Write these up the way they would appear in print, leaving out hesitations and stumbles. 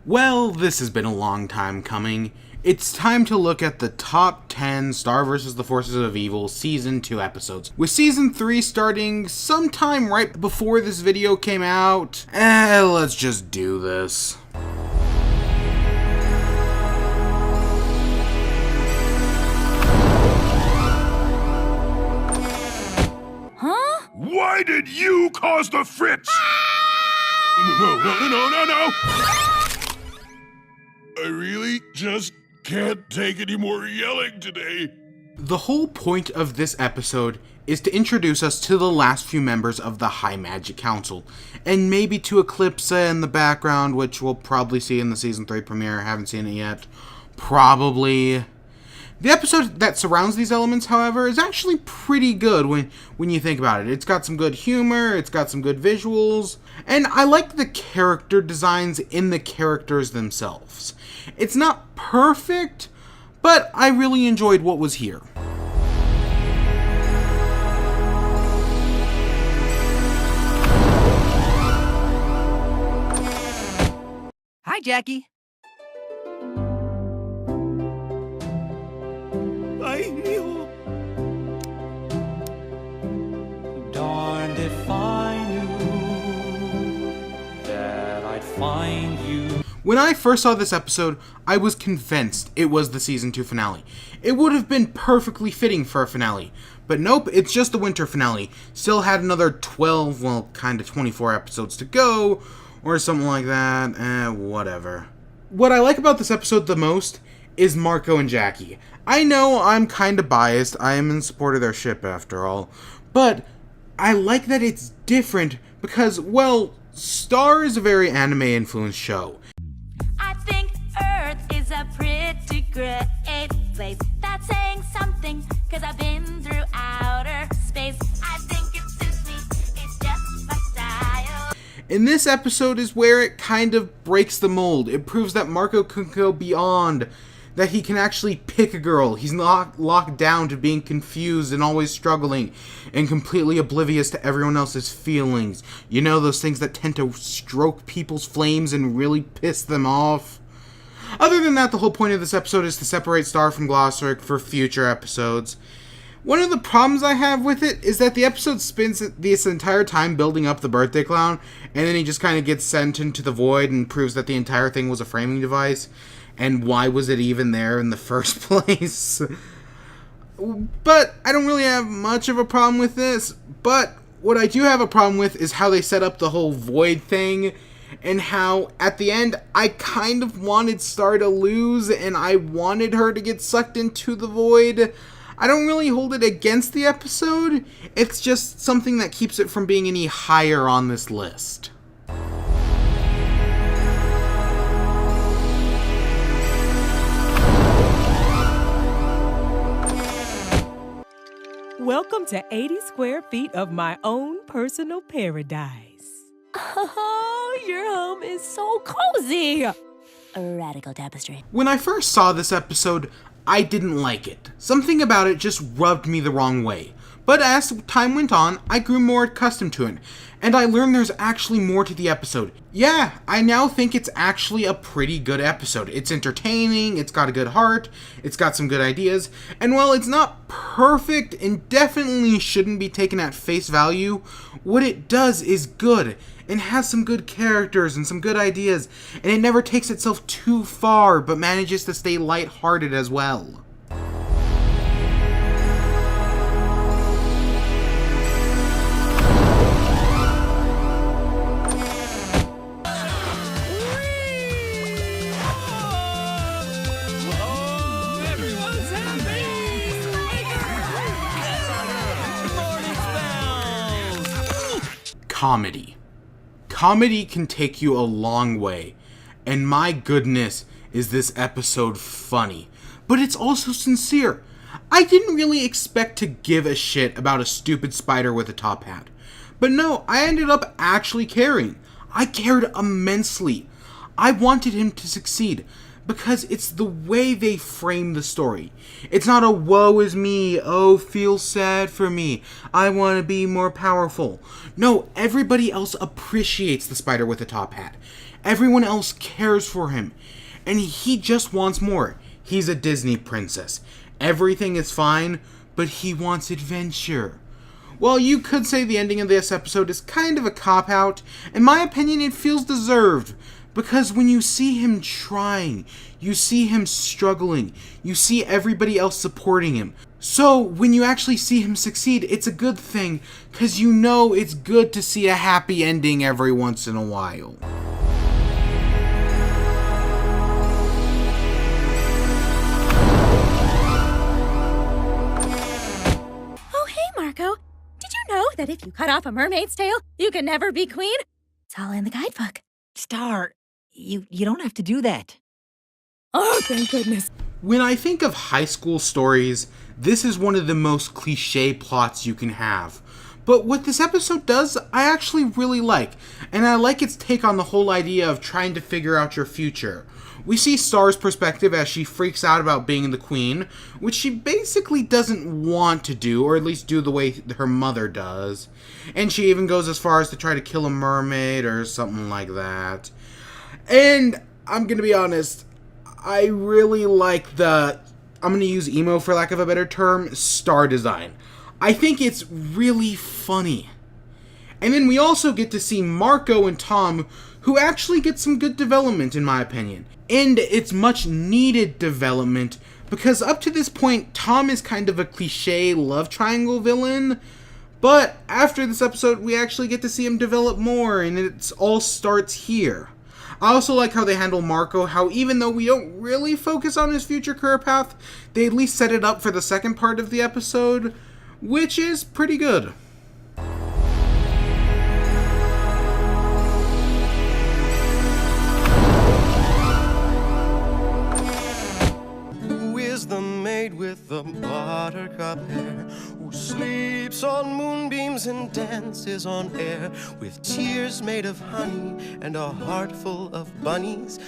Well, this has been a long time coming. It's time to look at the top 10 Star vs. the Forces of Evil Season 2 episodes, with Season 3 starting sometime right before this video came out. Let's just do this. Huh? Why did you cause the fritz? No. I really just can't take any more yelling today. The whole point of this episode is to introduce us to the last few members of the High Magic Council, and maybe to Eclipse in the background, which we'll probably see in the Season 3 premiere. Haven't seen it yet. Probably. The episode that surrounds these elements, however, is actually pretty good when you think about it. It's got some good humor, it's got some good visuals, and I like the character designs in the characters themselves. It's not perfect, but I really enjoyed what was here. Hi, Jackie. Darned if I knew that I'd find you. When I first saw this episode, I was convinced it was the Season 2 finale. It would have been perfectly fitting for a finale. But nope, it's just the winter finale. Still had another 12, well, kind of 24 episodes to go, or something like that. Whatever. What I like about this episode the most is Marco and Jackie. I know I'm kind of biased. I am in support of their ship, after all. But I like that it's different because, well, Star is a very anime-influenced show. I think Earth is a pretty great place. That's saying something, cause I've been through outer space. I think it suits me, it's just my style. And this episode is where it kind of breaks the mold. It proves that Marco can go beyond, that he can actually pick a girl. He's not locked down to being confused and always struggling and completely oblivious to everyone else's feelings. You know, those things that tend to stroke people's flames and really piss them off. Other than that, the whole point of this episode is to separate Star from Glossaric for future episodes. One of the problems I have with it is that the episode spends this entire time building up the birthday clown, and then he just kind of gets sent into the void and proves that the entire thing was a framing device. And why was it even there in the first place? But I don't really have much of a problem with this. But what I do have a problem with is how they set up the whole void thing. And how, at the end, I kind of wanted Star to lose. And I wanted her to get sucked into the void. I don't really hold it against the episode. It's just something that keeps it from being any higher on this list. Welcome to 80 square feet of my own personal paradise. Oh, your home is so cozy. A radical tapestry. When I first saw this episode, I didn't like it. Something about it just rubbed me the wrong way. But as time went on, I grew more accustomed to it, and I learned there's actually more to the episode. Yeah, I now think it's actually a pretty good episode. It's entertaining, it's got a good heart, it's got some good ideas, and while it's not perfect and definitely shouldn't be taken at face value, what it does is good, and has some good characters and some good ideas, and it never takes itself too far, but manages to stay lighthearted as well. Comedy. Comedy can take you a long way, and my goodness, is this episode funny. But it's also sincere. I didn't really expect to give a shit about a stupid spider with a top hat. But no, I ended up actually caring. I cared immensely. I wanted him to succeed, because it's the way they frame the story. It's not a woe is me, oh feel sad for me, I want to be more powerful. No, everybody else appreciates the spider with a top hat. Everyone else cares for him, and he just wants more. He's a Disney princess. Everything is fine, but he wants adventure. Well, you could say the ending of this episode is kind of a cop-out. In my opinion, it feels deserved. Because when you see him trying, you see him struggling, you see everybody else supporting him. So, when you actually see him succeed, it's a good thing, because you know it's good to see a happy ending every once in a while. Oh, hey, Marco. Did you know that if you cut off a mermaid's tail, you can never be queen? It's all in the guidebook. Star, you don't have to do that. Oh, thank goodness. When I think of high school stories, this is one of the most cliche plots you can have. But what this episode does, I actually really like, and I like its take on the whole idea of trying to figure out your future. We see Star's perspective as she freaks out about being the queen, which she basically doesn't want to do, or at least do the way her mother does. And she even goes as far as to try to kill a mermaid or something like that. And I'm gonna be honest, I really like the, I'm gonna use emo for lack of a better term, Star design. I think it's really funny. And then we also get to see Marco and Tom, who actually get some good development in my opinion. And it's much needed development, because up to this point, Tom is kind of a cliche love triangle villain. But after this episode, we actually get to see him develop more, and it all starts here. I also like how they handle Marco, how even though we don't really focus on his future career path, they at least set it up for the second part of the episode, which is pretty good. Who is the maid with the buttercup hair, who sleeps on moonbeams and dances on air, with tears made of honey and a heart full of bunnies?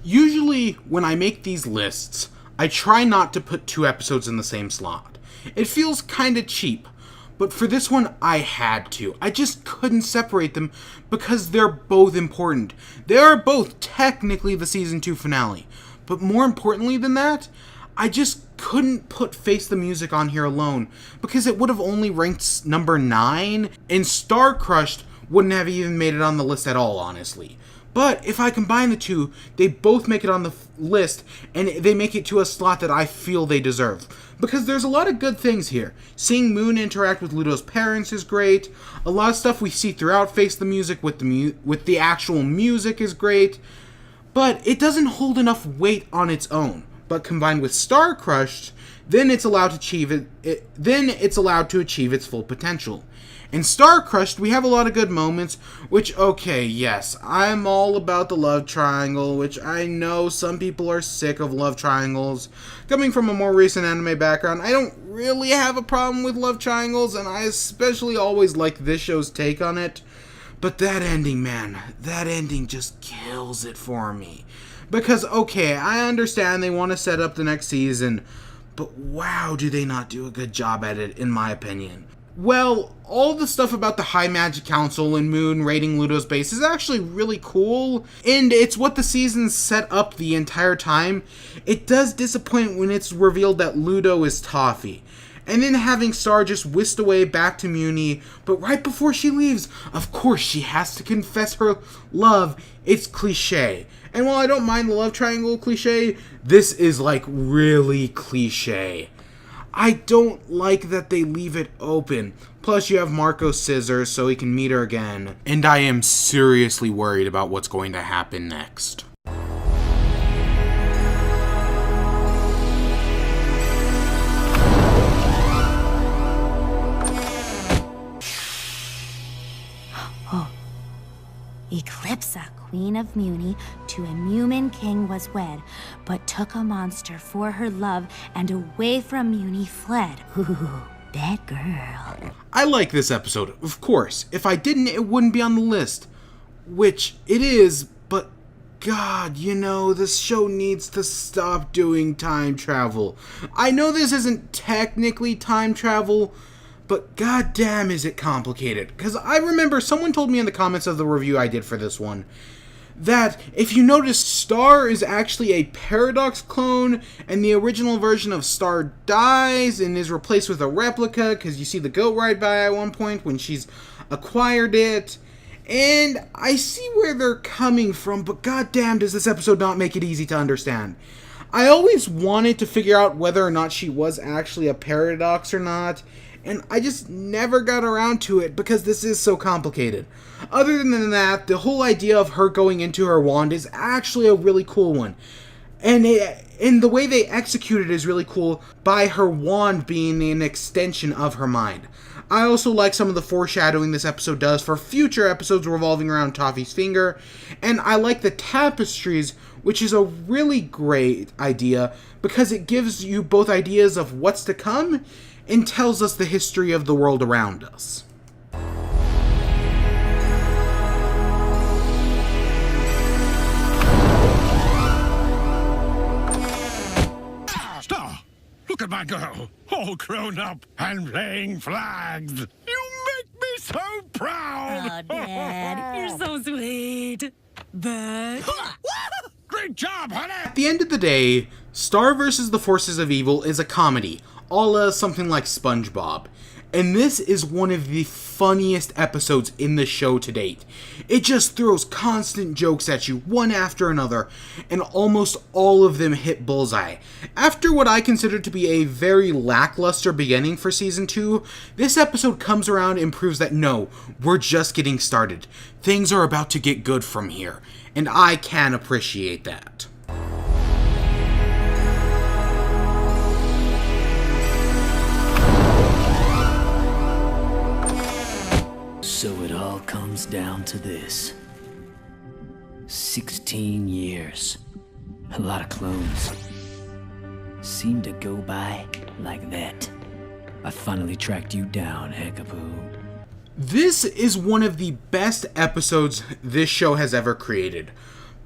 Usually, when I make these lists, I try not to put 2 episodes in the same slot. It feels kinda cheap, but for this one, I had to. I just couldn't separate them because they're both important. They are both technically the season 2 finale, but more importantly than that, I just couldn't put Face the Music on here alone because it would have only ranked number 9, and Star Crushed wouldn't have even made it on the list at all, honestly. But if I combine the two, they both make it on the list, and they make it to a slot that I feel they deserve. Because there's a lot of good things here. Seeing Moon interact with Ludo's parents is great. A lot of stuff we see throughout Face the Music with the actual music is great. But it doesn't hold enough weight on its own. But combined with Star Crushed, then it's allowed to achieve its full potential. In Star Crushed, we have a lot of good moments, which, okay, yes, I'm all about the love triangle, which I know some people are sick of love triangles. Coming from a more recent anime background, I don't really have a problem with love triangles, and I especially always like this show's take on it. But that ending, man, that ending just kills it for me. Because, okay, I understand they want to set up the next season, but wow, do they not do a good job at it, in my opinion. Well, all the stuff about the High Magic Council and Moon raiding Ludo's base is actually really cool, and it's what the season set up the entire time. It does disappoint when it's revealed that Ludo is Toffee, and then having Star just whisked away back to Muni, but right before she leaves, of course she has to confess her love. It's cliche. And while I don't mind the love triangle cliche, this is like really cliche. I don't like that they leave it open. Plus you have Marco's scissors so he can meet her again. And I am seriously worried about what's going to happen next. Eclipsa, queen of Muni, to a Mumin king was wed, but took a monster for her love, and away from Muni fled. Ooh, bad girl. I like this episode, of course. If I didn't, it wouldn't be on the list. Which, it is, but God, this show needs to stop doing time travel. I know this isn't technically time travel, but goddamn is it complicated. Because I remember someone told me in the comments of the review I did for this one that if you notice, Star is actually a Paradox clone, and the original version of Star dies and is replaced with a replica, because you see the goat ride by at one point when she's acquired it. And I see where they're coming from, but goddamn does this episode not make it easy to understand. I always wanted to figure out whether or not she was actually a Paradox or not, and I just never got around to it because this is so complicated. Other than that, the whole idea of her going into her wand is actually a really cool one. And the way they execute it is really cool by her wand being an extension of her mind. I also like some of the foreshadowing this episode does for future episodes revolving around Toffee's finger. And I like the tapestries, which is a really great idea because it gives you both ideas of what's to come and tells us the history of the world around us. Star, look at my girl, all grown up and playing flags. You make me so proud. Oh, Dad, you're so sweet. But... Great job, honey. At the end of the day, Star vs. the Forces of Evil is a comedy, a la something like SpongeBob. And this is one of the funniest episodes in the show to date. It just throws constant jokes at you, one after another, and almost all of them hit bullseye. After what I consider to be a very lackluster beginning for Season 2, this episode comes around and proves that no, we're just getting started. Things are about to get good from here, and I can appreciate that. So it all comes down to this. 16 years. A lot of clones. Seem to go by like that. I finally tracked you down, Heckapoo. This is one of the best episodes this show has ever created.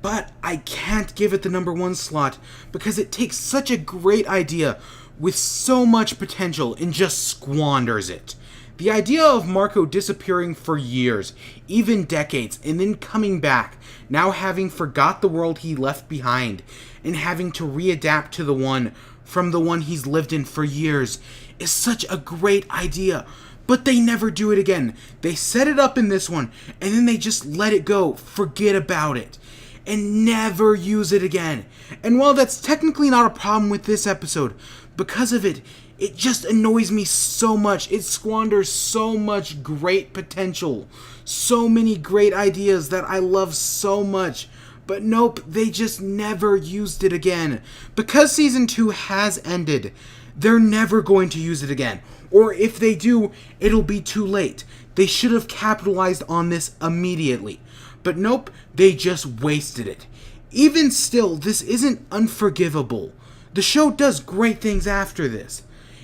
But I can't give it the number 1 slot because it takes such a great idea with so much potential and just squanders it. The idea of Marco disappearing for years, even decades, and then coming back, now having forgot the world he left behind, and having to readapt to the one from the one he's lived in for years, is such a great idea. But they never do it again. They set it up in this one, and then they just let it go, forget about it, and never use it again. And while that's technically not a problem with this episode, because of it, it just annoys me so much. It squanders so much great potential. So many great ideas that I love so much. But nope, they just never used it again. Because Season 2 has ended, they're never going to use it again. Or if they do, it'll be too late. They should have capitalized on this immediately. But nope, they just wasted it. Even still, this isn't unforgivable. The show does great things after this.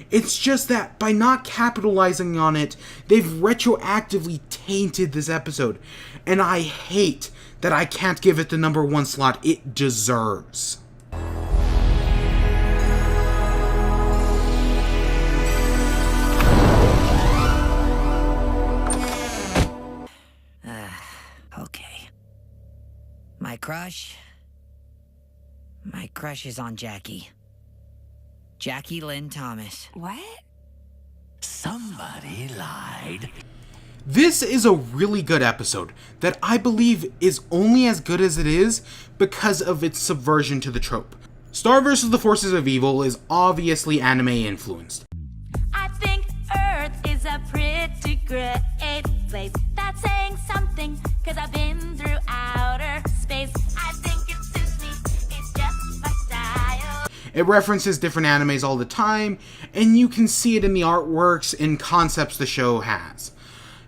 It's just that by not capitalizing on it, they've retroactively tainted this episode. And I hate that I can't give it the number 1 slot it deserves. Okay. My crush is on Jackie. Jackie Lynn Thomas. What? Somebody lied. This is a really good episode that I believe is only as good as it is because of its subversion to the trope. Star vs. the Forces of Evil is obviously anime influenced. I think Earth is a pretty great place. That's saying something, cause I've been through outer space. I think it suits me, it's just my style. It references different animes all the time, and you can see it in the artworks and concepts the show has.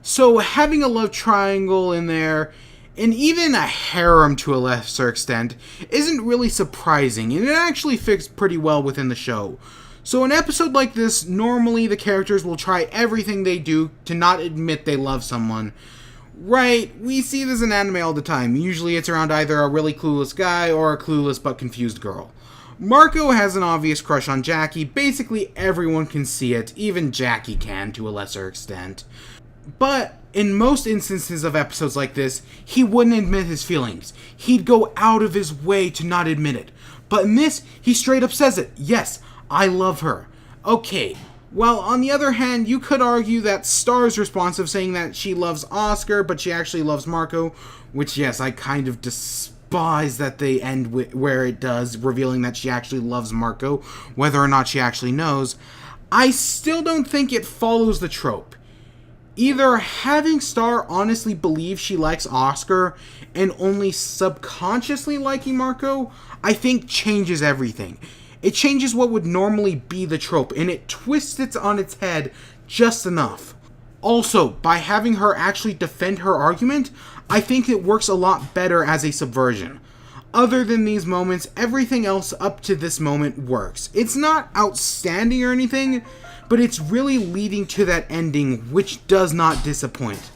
So having a love triangle in there, and even a harem to a lesser extent, isn't really surprising, and it actually fits pretty well within the show. So an episode like this, normally the characters will try everything they do to not admit they love someone, Right, we see this in anime all the time. Usually it's around either a really clueless guy or a clueless but confused girl. Marco has an obvious crush on Jackie. Basically everyone can see it, even Jackie can to a lesser extent. But in most instances of episodes like this, he wouldn't admit his feelings. He'd go out of his way to not admit it. But in this, he straight up says it. Yes, I love her. Okay, well, on the other hand, you could argue that Star's response of saying that she loves Oscar, but she actually loves Marco, which, yes, I kind of despise that they end where it does, revealing that she actually loves Marco, whether or not she actually knows. I still don't think it follows the trope. Either having Star honestly believe she likes Oscar and only subconsciously liking Marco, I think changes everything. It changes what would normally be the trope, and it twists it on its head just enough. Also, by having her actually defend her argument, I think it works a lot better as a subversion. Other than these moments, everything else up to this moment works. It's not outstanding or anything, but it's really leading to that ending, which does not disappoint.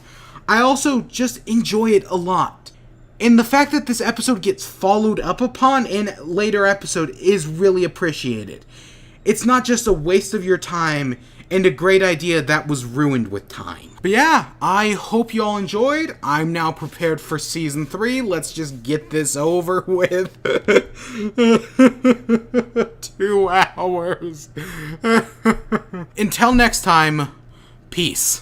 I also just enjoy it a lot. And the fact that this episode gets followed up upon in a later episode is really appreciated. It's not just a waste of your time and a great idea that was ruined with time. But yeah, I hope you all enjoyed. I'm now prepared for season 3. Let's just get this over with. 2 hours. Until next time, peace.